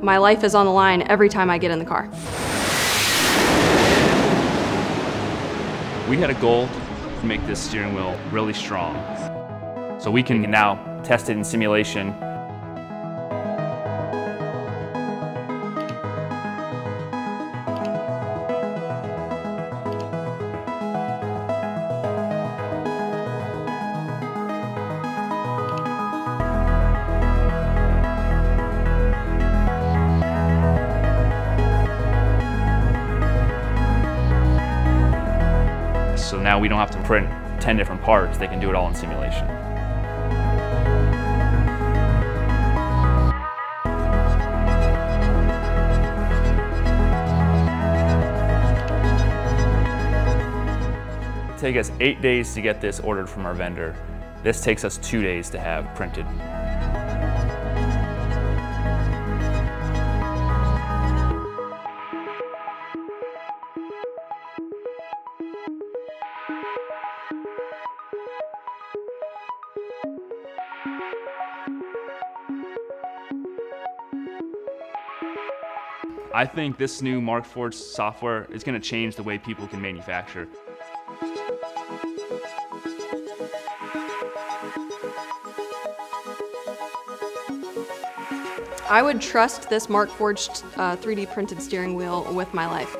My life is on the line every time I get in the car. We had a goal to make this steering wheel really strong. So we can now test it in simulation. So now we don't have to print 10 different parts, they can do it all in simulation. It takes us 8 days to get this ordered from our vendor. This takes us 2 days to have printed. I think this new Markforged software is going to change the way people can manufacture. I would trust this Markforged 3D printed steering wheel with my life.